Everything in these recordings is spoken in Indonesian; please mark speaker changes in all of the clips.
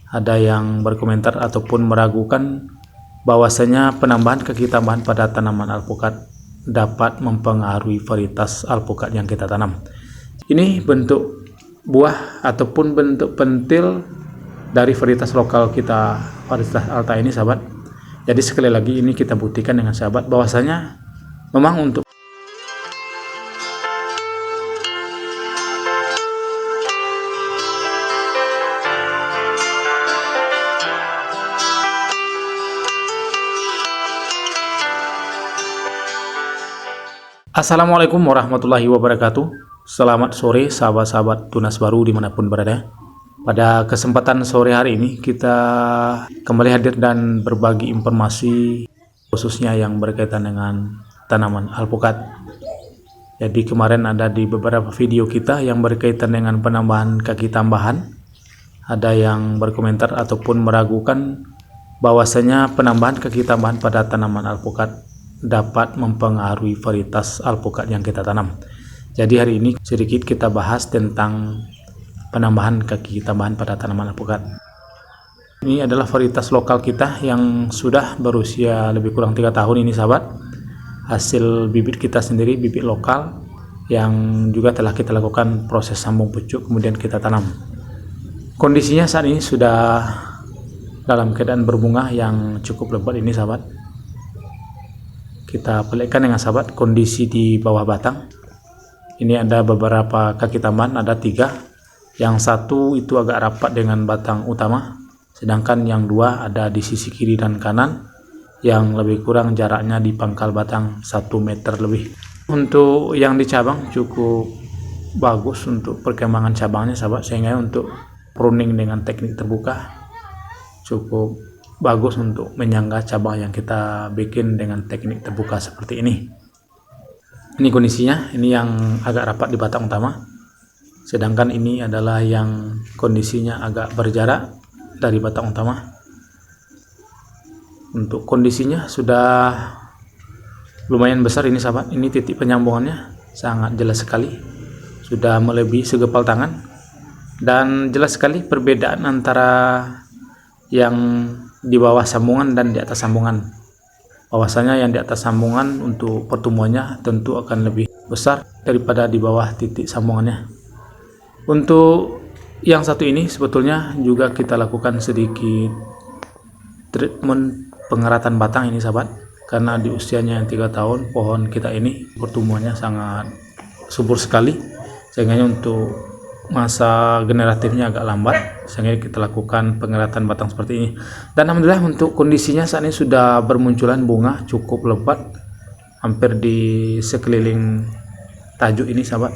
Speaker 1: Ada yang berkomentar ataupun meragukan bahwasanya penambahan kaki tambahan pada tanaman alpukat dapat mempengaruhi varietas alpukat yang kita tanam. Ini bentuk buah ataupun bentuk pentil dari varietas lokal kita, varietas Alta ini sahabat. Jadi sekali lagi ini kita buktikan dengan sahabat bahwasanya memang untuk Assalamualaikum warahmatullahi wabarakatuh. Selamat sore sahabat-sahabat tunas baru dimanapun berada. Pada kesempatan sore hari ini kita kembali hadir dan berbagi informasi khususnya yang berkaitan dengan tanaman alpukat. Jadi kemarin ada di beberapa video kita yang berkaitan dengan penambahan kaki tambahan. Ada yang berkomentar ataupun meragukan bahwasanya penambahan kaki tambahan pada tanaman alpukat dapat mempengaruhi varietas alpukat yang kita tanam. Jadi hari ini sedikit kita bahas tentang penambahan kaki tambahan pada tanaman alpukat. Ini adalah varietas lokal kita yang sudah berusia lebih kurang 3 tahun ini sahabat. Hasil bibit kita sendiri, bibit lokal yang juga telah kita lakukan proses sambung pucuk kemudian kita tanam. Kondisinya saat ini sudah dalam keadaan berbunga yang cukup lebat ini sahabat. Kita perlihatkan dengan sahabat kondisi di bawah batang. Ini ada beberapa kaki tambahan, ada 3. Yang satu itu agak rapat dengan batang utama, sedangkan yang 2 ada di sisi kiri dan kanan yang lebih kurang jaraknya di pangkal batang 1 meter lebih. Untuk yang di cabang cukup bagus untuk perkembangan cabangnya sahabat, sehingga untuk pruning dengan teknik terbuka cukup bagus untuk menyangga cabang yang kita bikin dengan teknik terbuka seperti ini. Ini kondisinya, ini yang agak rapat di batang utama, sedangkan ini adalah yang kondisinya agak berjarak dari batang utama. Untuk kondisinya sudah lumayan besar ini sahabat. Ini titik penyambungannya sangat jelas sekali, sudah melebihi segepal tangan, dan jelas sekali perbedaan antara yang di bawah sambungan dan di atas sambungan. Bahwasanya yang di atas sambungan untuk pertumbuhannya tentu akan lebih besar daripada di bawah titik sambungannya. Untuk yang satu ini sebetulnya juga kita lakukan sedikit treatment pengeratan batang ini sahabat, karena di usianya yang 3 tahun pohon kita ini pertumbuhannya sangat subur sekali, sehingga untuk masa generatifnya agak lambat, sehingga kita lakukan pengeratan batang seperti ini. Dan alhamdulillah untuk kondisinya saat ini sudah bermunculan bunga cukup lebat hampir di sekeliling tajuk ini sahabat,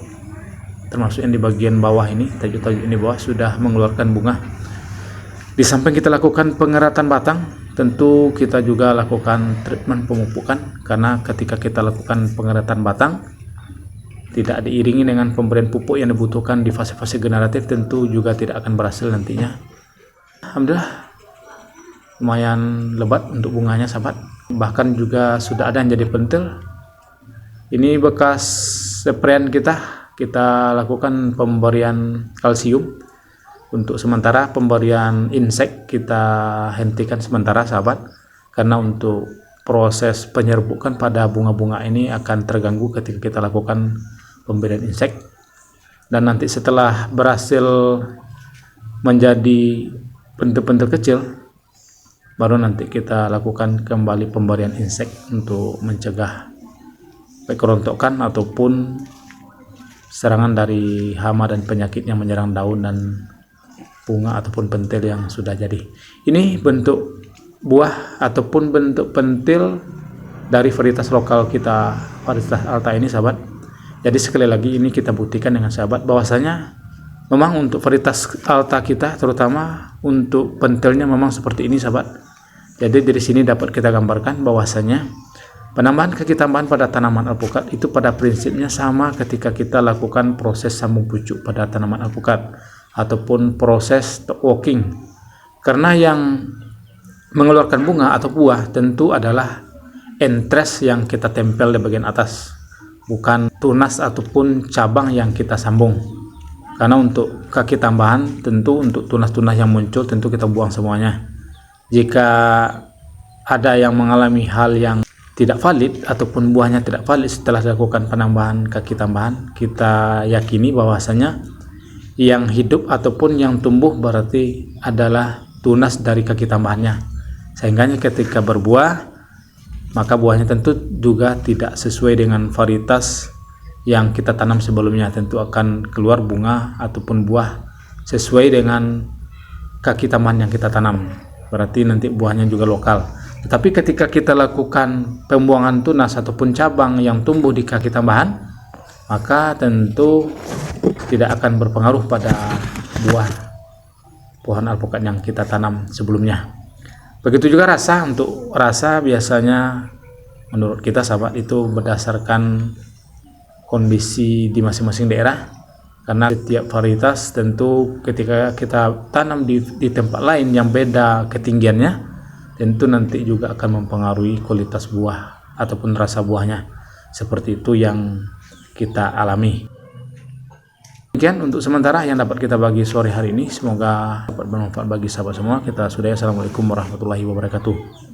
Speaker 1: termasuk yang di bagian bawah ini, tajuk-tajuk ini bawah sudah mengeluarkan bunga. Di samping kita lakukan pengeratan batang, tentu kita juga lakukan treatment pemupukan, karena ketika kita lakukan pengeratan batang tidak diiringi dengan pemberian pupuk yang dibutuhkan di fase-fase generatif, tentu juga tidak akan berhasil nantinya. Alhamdulillah lumayan lebat untuk bunganya sahabat, bahkan juga sudah ada yang jadi pentil. Ini bekas sprayan kita lakukan pemberian kalsium. Untuk sementara pemberian insek kita hentikan sementara sahabat, karena untuk proses penyerbukan pada bunga-bunga ini akan terganggu ketika kita lakukan pemberian insek. Dan nanti setelah berhasil menjadi pentil-pentil kecil, baru nanti kita lakukan kembali pemberian insek untuk mencegah kerontokan ataupun serangan dari hama dan penyakit yang menyerang daun dan bunga ataupun pentil yang sudah jadi. Ini bentuk buah ataupun bentuk pentil dari varietas lokal kita, varietas Alta ini sahabat. Jadi sekali lagi ini kita buktikan dengan sahabat bahwasanya memang untuk varietas Alta kita, terutama untuk pentilnya memang seperti ini sahabat. Jadi dari sini dapat kita gambarkan bahwasanya penambahan kaki tambahan pada tanaman alpukat itu pada prinsipnya sama ketika kita lakukan proses sambung pucuk pada tanaman alpukat ataupun proses top walking. Karena yang mengeluarkan bunga atau buah tentu adalah entres yang kita tempel di bagian atas, bukan tunas ataupun cabang yang kita sambung. Karena untuk kaki tambahan, tentu untuk tunas-tunas yang muncul tentu kita buang semuanya. Jika ada yang mengalami hal yang tidak valid ataupun buahnya tidak valid setelah dilakukan penambahan kaki tambahan, kita yakini bahwasanya yang hidup ataupun yang tumbuh berarti adalah tunas dari kaki tambahannya, sehingga ketika berbuah maka buahnya tentu juga tidak sesuai dengan varietas yang kita tanam sebelumnya. Tentu akan keluar bunga ataupun buah sesuai dengan kaki tambahan yang kita tanam, berarti nanti buahnya juga lokal. Tetapi ketika kita lakukan pembuangan tunas ataupun cabang yang tumbuh di kaki tambahan, maka tentu tidak akan berpengaruh pada buah pohon alpukat yang kita tanam sebelumnya. Begitu juga rasa. Untuk rasa biasanya menurut kita sahabat itu berdasarkan kondisi di masing-masing daerah, karena setiap varietas tentu ketika kita tanam di tempat lain yang beda ketinggiannya, tentu nanti juga akan mempengaruhi kualitas buah ataupun rasa buahnya. Seperti itu yang kita alami. Demikian untuk sementara yang dapat kita bagi sore hari ini, semoga dapat bermanfaat bagi sahabat semua. Kita sudahi. Assalamualaikum warahmatullahi wabarakatuh.